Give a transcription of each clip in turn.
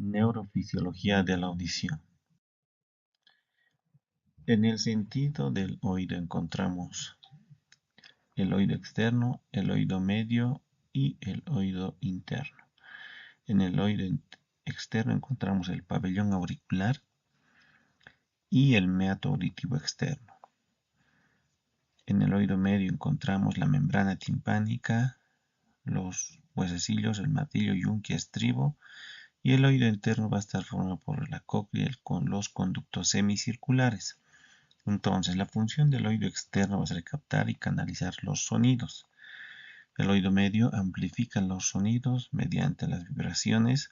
Neurofisiología de la audición. En el sentido del oído encontramos el oído externo, el oído medio y el oído interno. En el oído externo encontramos el pabellón auricular y el meato auditivo externo. En el oído medio encontramos la membrana timpánica, los huesecillos, el martillo, yunque, estribo, y el oído interno va a estar formado por la cóclea con los conductos semicirculares. Entonces, la función del oído externo va a ser captar y canalizar los sonidos. El oído medio amplifica los sonidos mediante las vibraciones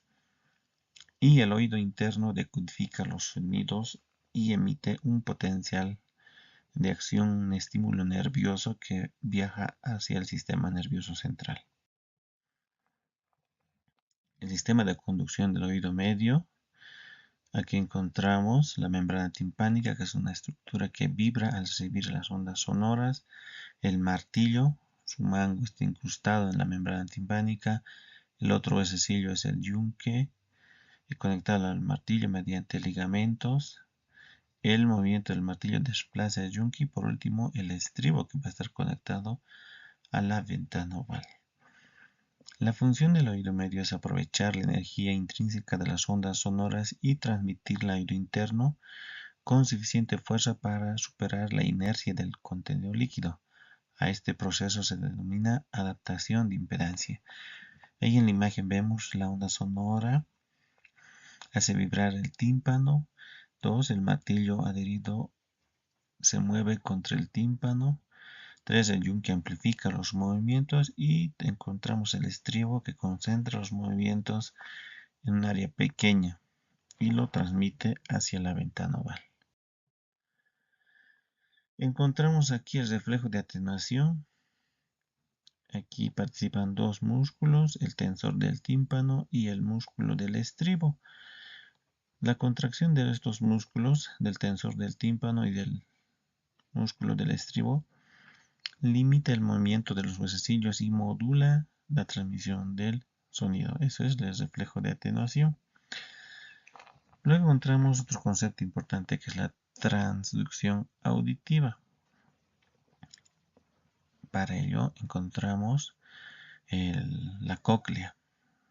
y el oído interno decodifica los sonidos y emite un potencial de acción, un estímulo nervioso que viaja hacia el sistema nervioso central. El sistema de conducción del oído medio. Aquí encontramos la membrana timpánica, que es una estructura que vibra al recibir las ondas sonoras. El martillo, su mango está incrustado en la membrana timpánica. El otro huesecillo es el yunque, conectado al martillo mediante ligamentos. El movimiento del martillo desplaza el yunque y por último el estribo, que va a estar conectado a la ventana oval. La función del oído medio es aprovechar la energía intrínseca de las ondas sonoras y transmitirla al oído interno con suficiente fuerza para superar la inercia del contenido líquido. A este proceso se denomina adaptación de impedancia. Ahí en la imagen vemos la onda sonora, hace vibrar el tímpano. 2. El martillo adherido se mueve contra el tímpano. 3. El yunque amplifica los movimientos y encontramos el estribo que concentra los movimientos en un área pequeña y lo transmite hacia la ventana oval. Encontramos aquí el reflejo de atenuación. Aquí participan dos músculos, el tensor del tímpano y el músculo del estribo. La contracción de estos músculos, del tensor del tímpano y del músculo del estribo, limita el movimiento de los huesecillos y modula la transmisión del sonido. Eso es el reflejo de atenuación. Luego encontramos otro concepto importante que es la transducción auditiva. Para ello encontramos la cóclea.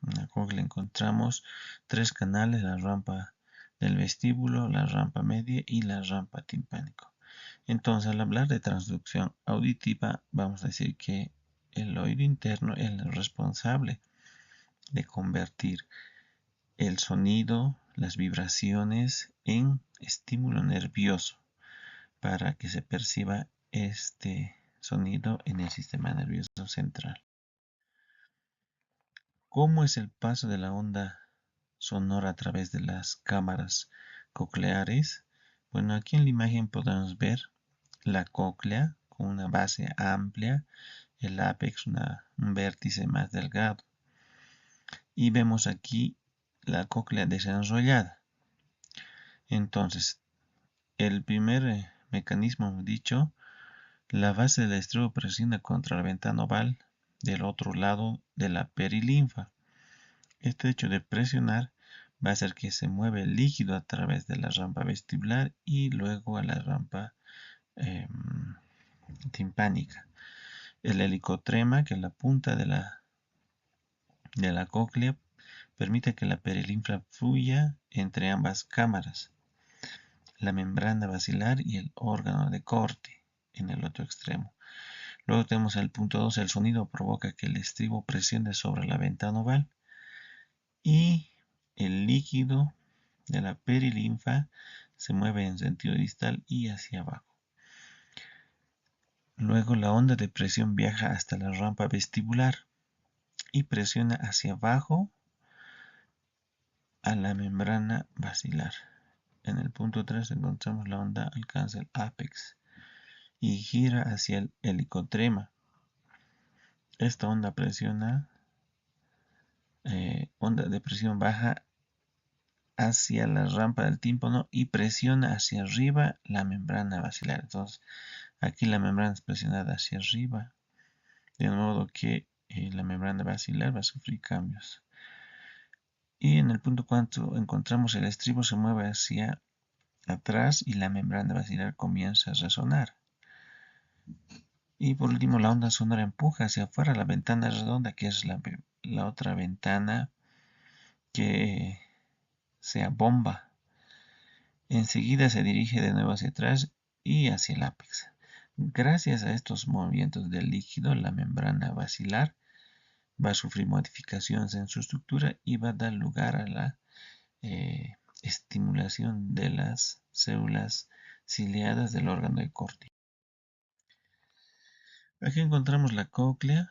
En la cóclea encontramos tres canales: la rampa del vestíbulo, la rampa media y la rampa timpánico. Entonces, al hablar de transducción auditiva, vamos a decir que el oído interno es el responsable de convertir el sonido, las vibraciones en estímulo nervioso para que se perciba este sonido en el sistema nervioso central. ¿Cómo es el paso de la onda sonora a través de las cámaras cocleares? Bueno, aquí en la imagen podemos ver la cóclea con una base amplia, el ápex, un vértice más delgado. Y vemos aquí la cóclea desenrollada. Entonces, el primer mecanismo dicho, la base del estribo presiona contra la ventana oval del otro lado de la perilinfa. Este hecho de presionar va a hacer que se mueva el líquido a través de la rampa vestibular y luego a la rampa timpánica. El helicotrema, que es la punta de la cóclea, permite que la perilinfa fluya entre ambas cámaras, la membrana basilar y el órgano de corte en el otro extremo. Luego tenemos el punto 2, el sonido provoca que el estribo presione sobre la ventana oval y el líquido de la perilinfa se mueve en sentido distal y hacia abajo. Luego la onda de presión viaja hasta la rampa vestibular y presiona hacia abajo a la membrana basilar. En el punto 3 encontramos la onda alcanza el ápex y gira hacia el helicotrema. Esta onda de presión baja hacia la rampa del tímpano y presiona hacia arriba la membrana basilar. Entonces, aquí la membrana es presionada hacia arriba, de modo que la membrana basilar va a sufrir cambios. Y en el punto 4 encontramos el estribo se mueve hacia atrás y la membrana basilar comienza a resonar. Y por último, la onda sonora empuja hacia afuera la ventana redonda, que es la otra ventana que se abomba. Enseguida se dirige de nuevo hacia atrás y hacia el ápex. Gracias a estos movimientos del líquido, la membrana basilar va a sufrir modificaciones en su estructura y va a dar lugar a la estimulación de las células ciliadas del órgano de Corti. Aquí encontramos la cóclea,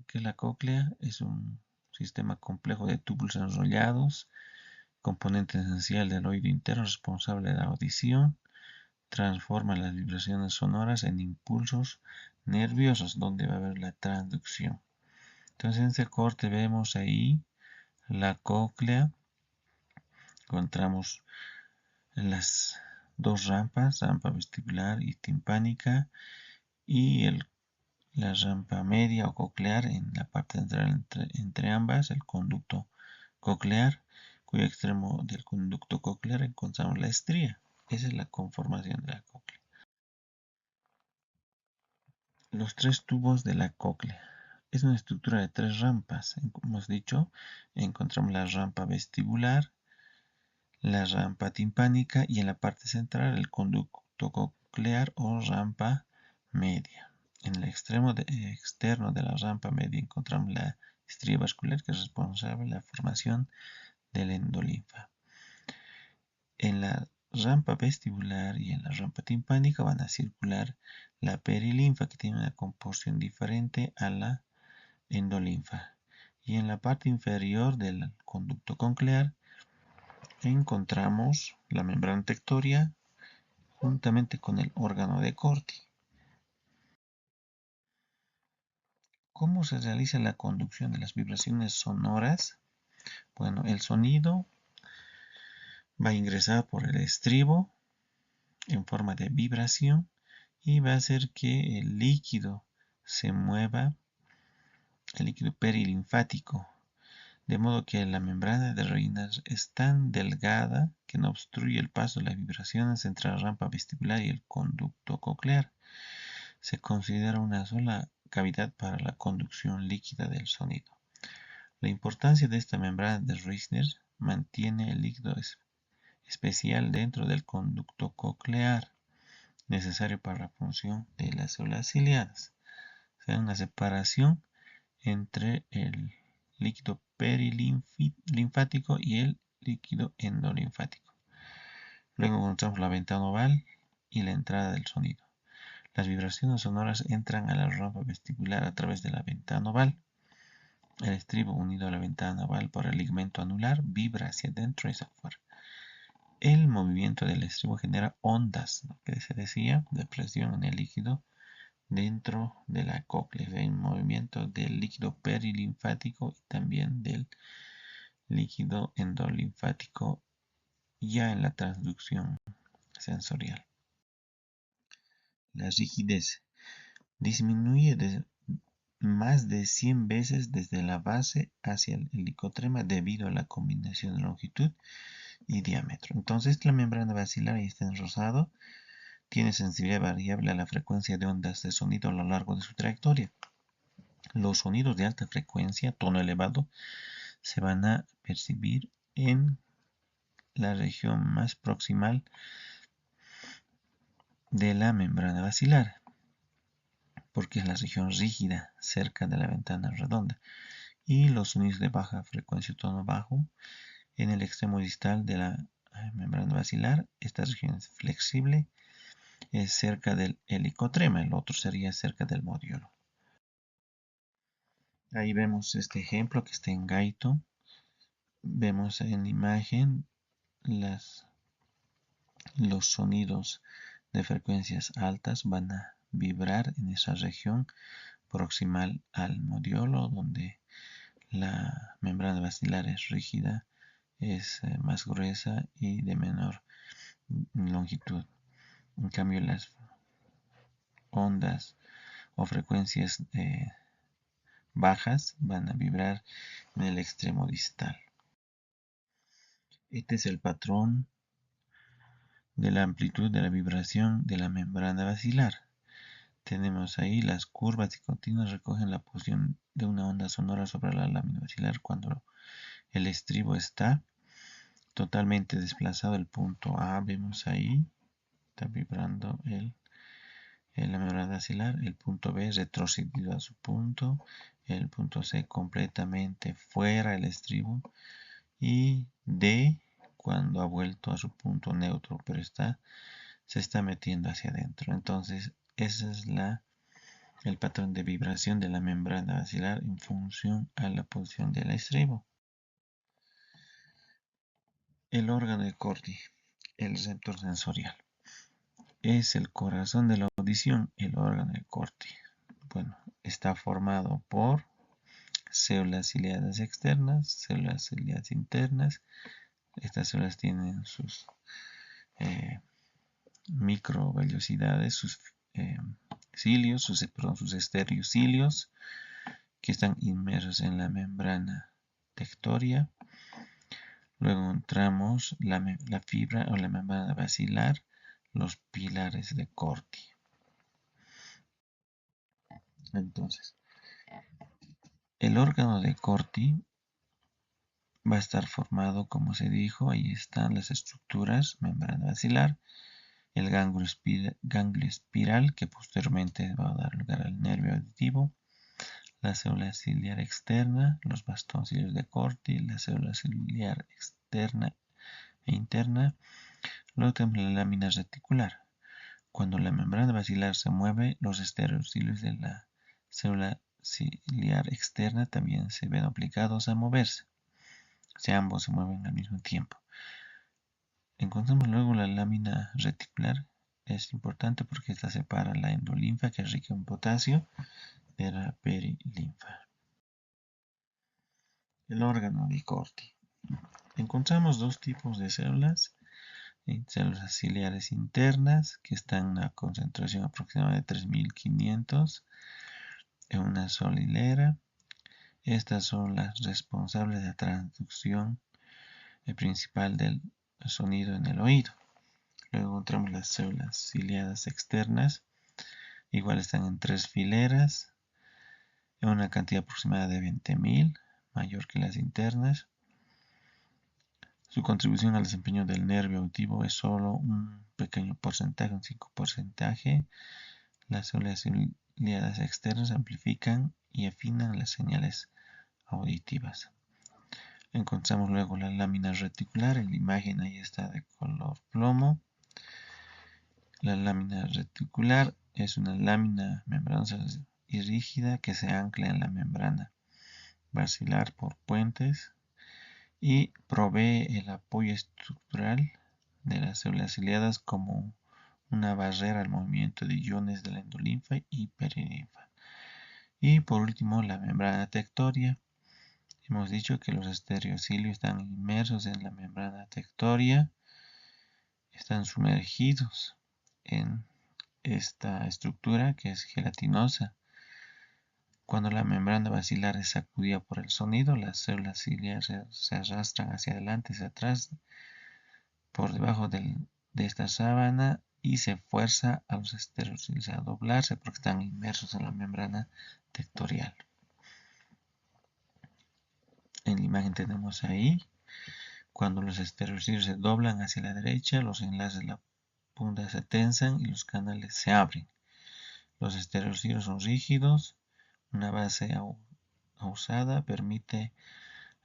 que la cóclea es un sistema complejo de túbulos enrollados, componente esencial del oído interno responsable de la audición, transforma las vibraciones sonoras en impulsos nerviosos, donde va a haber la transducción. Entonces en este corte vemos ahí la cóclea, encontramos las dos rampas, rampa vestibular y timpánica, y la rampa media o coclear en la parte central entre ambas, el conducto coclear, cuyo extremo del conducto coclear encontramos la estría. Esa es la conformación de la cóclea. Los tres tubos de la cóclea. Es una estructura de tres rampas. Como hemos dicho, encontramos la rampa vestibular, la rampa timpánica y en la parte central el conducto coclear o rampa media. En el extremo externo de la rampa media encontramos la estría vascular, que es responsable de la formación del endolinfa. En la rampa vestibular y en la rampa timpánica van a circular la perilinfa, que tiene una composición diferente a la endolinfa. Y en la parte inferior del conducto coclear encontramos la membrana tectoria juntamente con el órgano de Corti. ¿Cómo se realiza la conducción de las vibraciones sonoras? Bueno, el sonido va a ingresar por el estribo en forma de vibración y va a hacer que el líquido se mueva, el líquido perilinfático, de modo que la membrana de Raynaud es tan delgada que no obstruye el paso de las vibraciones entre la rampa vestibular y el conducto coclear. Se considera una sola cavidad para la conducción líquida del sonido. La importancia de esta membrana de Raynaud mantiene el líquido especial dentro del conducto coclear, necesario para la función de las células ciliadas. O sea, una separación entre el líquido perilinfático y el líquido endolinfático. Luego encontramos la ventana oval y la entrada del sonido. Las vibraciones sonoras entran a la rampa vestibular a través de la ventana oval. El estribo unido a la ventana oval por el ligamento anular vibra hacia adentro y hacia afuera. El movimiento del estribo genera ondas, lo que se decía, de presión en el líquido dentro de la cóclea, el movimiento del líquido perilinfático y también del líquido endolinfático ya en la transducción sensorial. La rigidez disminuye más de 100 veces desde la base hacia el helicotrema debido a la combinación de longitud y diámetro. Entonces la membrana basilar, ahí está en rosado, tiene sensibilidad variable a la frecuencia de ondas de sonido a lo largo de su trayectoria. Los sonidos de alta frecuencia, tono elevado, se van a percibir en la región más proximal de la membrana basilar, porque es la región rígida cerca de la ventana redonda, y los sonidos de baja frecuencia, tono bajo, en el extremo distal de la membrana basilar. Esta región es flexible, es cerca del helicotrema, el otro sería cerca del modiolo. Ahí vemos este ejemplo que está en gaito. Vemos en imagen los sonidos de frecuencias altas van a vibrar en esa región proximal al modiolo, donde la membrana basilar es rígida, es más gruesa y de menor longitud. En cambio, las ondas o frecuencias bajas van a vibrar en el extremo distal. Este es el patrón de la amplitud de la vibración de la membrana basilar. Tenemos ahí las curvas y continuas recogen la posición de una onda sonora sobre la lámina basilar cuando el estribo está totalmente desplazado del punto A. Vemos ahí, está vibrando la membrana basilar. El punto B retrocedido a su punto. El punto C completamente fuera del estribo. Y D cuando ha vuelto a su punto neutro, pero se está metiendo hacia adentro. Entonces, ese es el patrón de vibración de la membrana basilar en función a la posición del estribo. El órgano de Corti, el receptor sensorial, es el corazón de la audición. El órgano de Corti, bueno, está formado por células ciliadas externas, células ciliadas internas. Estas células tienen sus microvellosidades, sus cilios, sus estereocilios, que están inmersos en la membrana tectoria. Luego encontramos la fibra o la membrana basilar, los pilares de Corti. Entonces, el órgano de Corti va a estar formado, como se dijo, ahí están las estructuras, membrana basilar, el ganglio espiral, que posteriormente va a dar lugar al nervio auditivo, la célula ciliar externa, los bastoncillos de Corti, la célula ciliar externa e interna. Luego tenemos la lámina reticular. Cuando la membrana basilar se mueve, los estereocilios de la célula ciliar externa también se ven obligados a moverse. Si ambos se mueven al mismo tiempo. Encontramos luego la lámina reticular. Es importante porque esta separa la endolinfa, que es rica en potasio, de la perilinfa. El órgano de Corti. Encontramos dos tipos de células. Células ciliares internas, que están en una concentración aproximada de 3500 en una sola hilera. Estas son las responsables de la transducción principal del sonido en el oído. Luego encontramos las células ciliadas externas. Igual están en 3 fileras, en una cantidad aproximada de 20.000, mayor que las internas. Su contribución al desempeño del nervio auditivo es solo un pequeño porcentaje, un 5%. Las células ciliadas externas amplifican y afinan las señales auditivas. Encontramos luego la lámina reticular. En la imagen ahí está de color plomo. La lámina reticular es una lámina membranosa y rígida que se ancla en la membrana basilar por puentes y provee el apoyo estructural de las células ciliadas como una barrera al movimiento de iones de la endolinfa y perilinfa. Y por último, la membrana tectoria. Hemos dicho que los estereocilios están inmersos en la membrana tectoria, están sumergidos en esta estructura que es gelatinosa. Cuando la membrana basilar es sacudida por el sonido, las células ciliares se arrastran hacia adelante y hacia atrás por debajo de esta sábana y se fuerza a los estereocilios a doblarse porque están inmersos en la membrana tectorial. En la imagen tenemos ahí, cuando los estereocilios se doblan hacia la derecha, los enlaces de la punta se tensan y los canales se abren. Los estereocilios son rígidos. Una base usada permite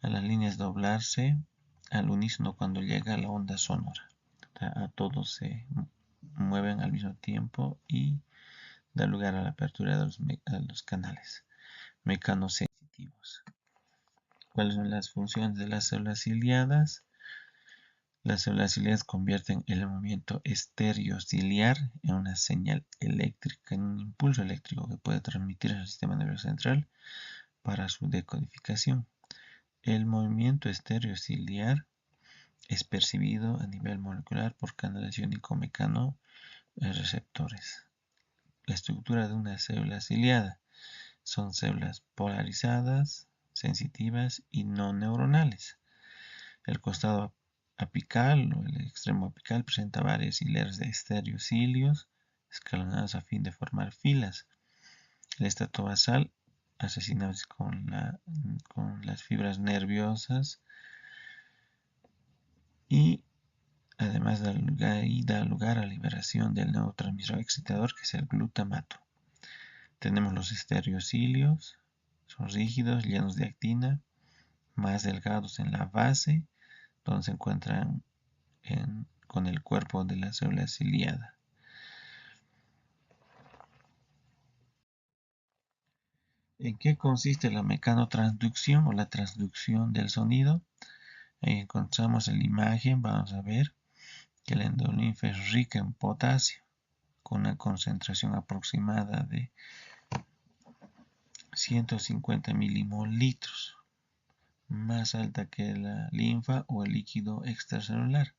a las líneas doblarse al unísono cuando llega la onda sonora. A todos se mueven al mismo tiempo y da lugar a la apertura de los canales mecanosensitivos. ¿Cuáles son las funciones de las células ciliadas? Las células ciliadas convierten el movimiento estereociliar en una señal eléctrica, en un impulso eléctrico que puede transmitir al sistema nervioso central para su decodificación. El movimiento estereociliar es percibido a nivel molecular por canales iónico-mecano-receptores. La estructura de una célula ciliada son células polarizadas, sensitivas y no neuronales. El costado apical o el extremo apical presenta varias hileras de estereocilios escalonados a fin de formar filas. El estrato basal asesinado con las fibras nerviosas y además da lugar a la liberación del neurotransmisor excitador, que es el glutamato. Tenemos los estereocilios, son rígidos, llenos de actina, más delgados en la base, donde se encuentran con el cuerpo de la célula ciliada. ¿En qué consiste la mecanotransducción o la transducción del sonido? Ahí encontramos en la imagen, vamos a ver que la endolinfa es rica en potasio, con una concentración aproximada de 150 milimolitros, más alta que la linfa o el líquido extracelular.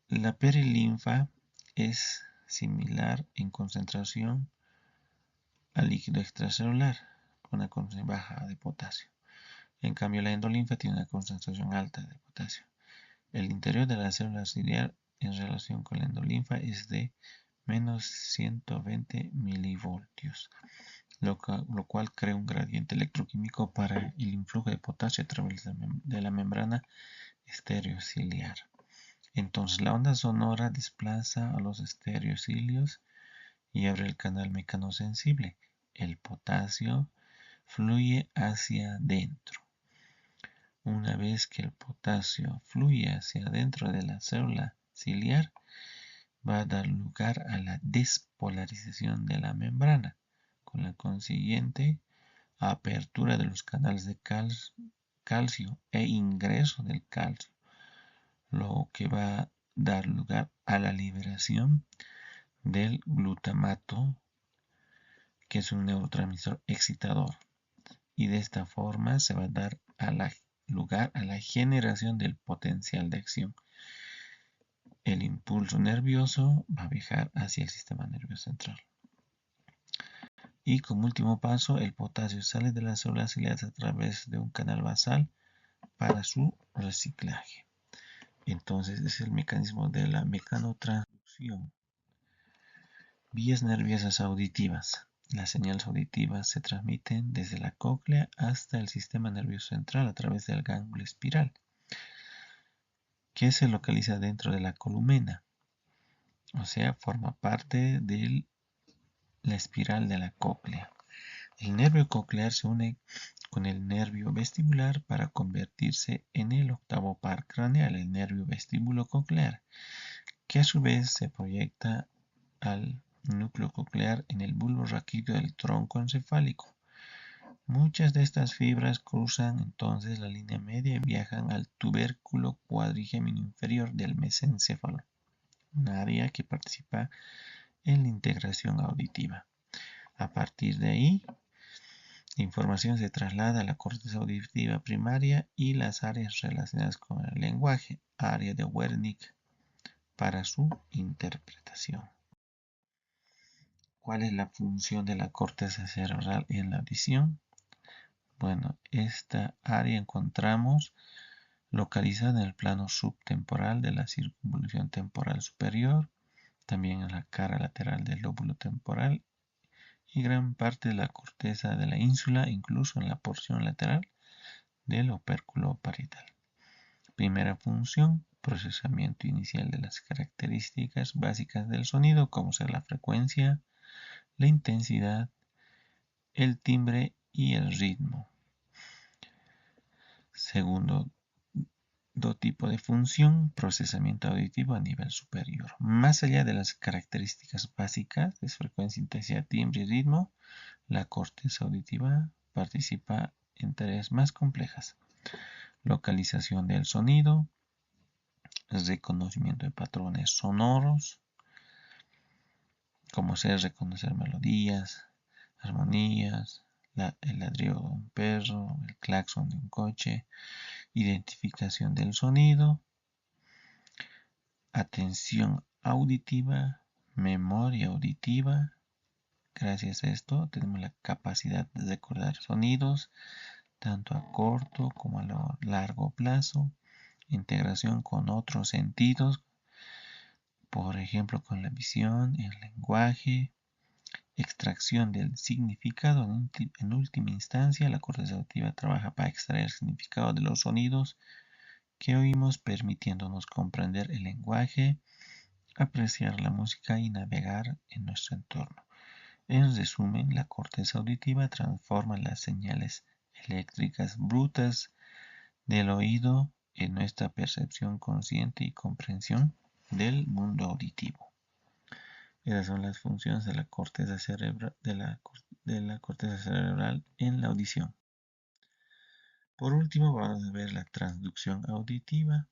La perilinfa es similar en concentración al líquido extracelular, con una concentración baja de potasio. En cambio, la endolinfa tiene una concentración alta de potasio. El interior de la célula ciliar en relación con la endolinfa es de menos 120 milivoltios, lo cual crea un gradiente electroquímico para el influjo de potasio a través de la membrana estereociliar. Entonces la onda sonora desplaza a los estereocilios y abre el canal mecanosensible. El potasio fluye hacia adentro. Una vez que el potasio fluye hacia adentro de la célula ciliar, va a dar lugar a la despolarización de la membrana, con la consiguiente apertura de los canales de calcio e ingreso del calcio, lo que va a dar lugar a la liberación del glutamato, que es un neurotransmisor excitador, y de esta forma se va a dar lugar a la generación del potencial de acción. El impulso nervioso va a viajar hacia el sistema nervioso central. Y como último paso, el potasio sale de las células ciliares a través de un canal basal para su reciclaje. Entonces, ese es el mecanismo de la mecanotransducción. Vías nerviosas auditivas. Las señales auditivas se transmiten desde la cóclea hasta el sistema nervioso central a través del ganglio espiral, que se localiza dentro de la columena, o sea, forma parte de la espiral de la cóclea. El nervio coclear se une con el nervio vestibular para convertirse en el octavo par craneal, el nervio vestíbulo coclear, que a su vez se proyecta al núcleo coclear en el bulbo raquídeo del tronco encefálico. Muchas de estas fibras cruzan entonces la línea media y viajan al tubérculo cuadrigémino inferior del mesencéfalo, un área que participa en la integración auditiva. A partir de ahí, la información se traslada a la corteza auditiva primaria y las áreas relacionadas con el lenguaje, área de Wernicke, para su interpretación. ¿Cuál es la función de la corteza cerebral en la audición? Bueno, esta área encontramos localizada en el plano subtemporal de la circunvolución temporal superior, también en la cara lateral del lóbulo temporal y gran parte de la corteza de la ínsula, incluso en la porción lateral del opérculo parietal. Primera función, procesamiento inicial de las características básicas del sonido, como ser la frecuencia, la intensidad, el timbre y el ritmo. Segundo tipo de función, procesamiento auditivo a nivel superior. Más allá de las características básicas de frecuencia, intensidad, timbre y ritmo, la corteza auditiva participa en tareas más complejas. Localización del sonido, reconocimiento de patrones sonoros, como ser reconocer melodías, armonías, el ladrido de un perro, el claxon de un coche, identificación del sonido, atención auditiva, memoria auditiva. Gracias a esto tenemos la capacidad de recordar sonidos tanto a corto como a largo plazo integración con otros sentidos, por ejemplo con la visión, el lenguaje, extracción del significado. En última instancia, la corteza auditiva trabaja para extraer el significado de los sonidos que oímos, permitiéndonos comprender el lenguaje, apreciar la música y navegar en nuestro entorno. En resumen, la corteza auditiva transforma las señales eléctricas brutas del oído en nuestra percepción consciente y comprensión del mundo auditivo. Esas son las funciones de la corteza cerebral, corteza cerebral en la audición. Por último, vamos a ver la transducción auditiva.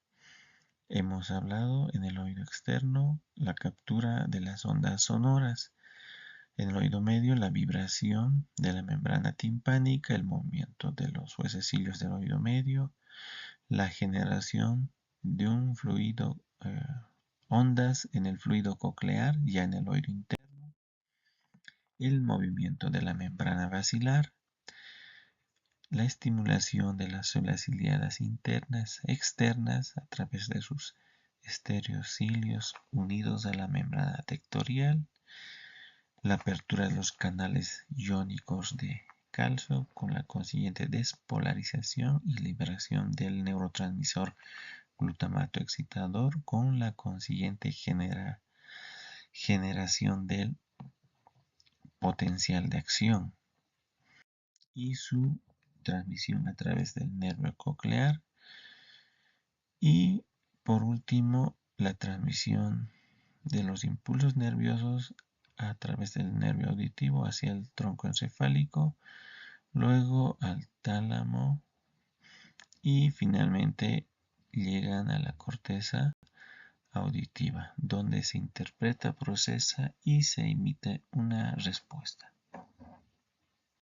Hemos hablado en el oído externo la captura de las ondas sonoras. En el oído medio, la vibración de la membrana timpánica, el movimiento de los huesecillos del oído medio, la generación de un fluido, ondas en el fluido coclear, ya en el oído interno, el movimiento de la membrana basilar, la estimulación de las células ciliadas internas, externas, a través de sus estereocilios unidos a la membrana tectorial, la apertura de los canales iónicos de calcio con la consiguiente despolarización y liberación del neurotransmisor glutamato excitador con la consiguiente generación del potencial de acción y su transmisión a través del nervio coclear, y por último la transmisión de los impulsos nerviosos a través del nervio auditivo hacia el tronco encefálico, luego al tálamo y finalmente llegan a la corteza auditiva, donde se interpreta, procesa y se emite una respuesta.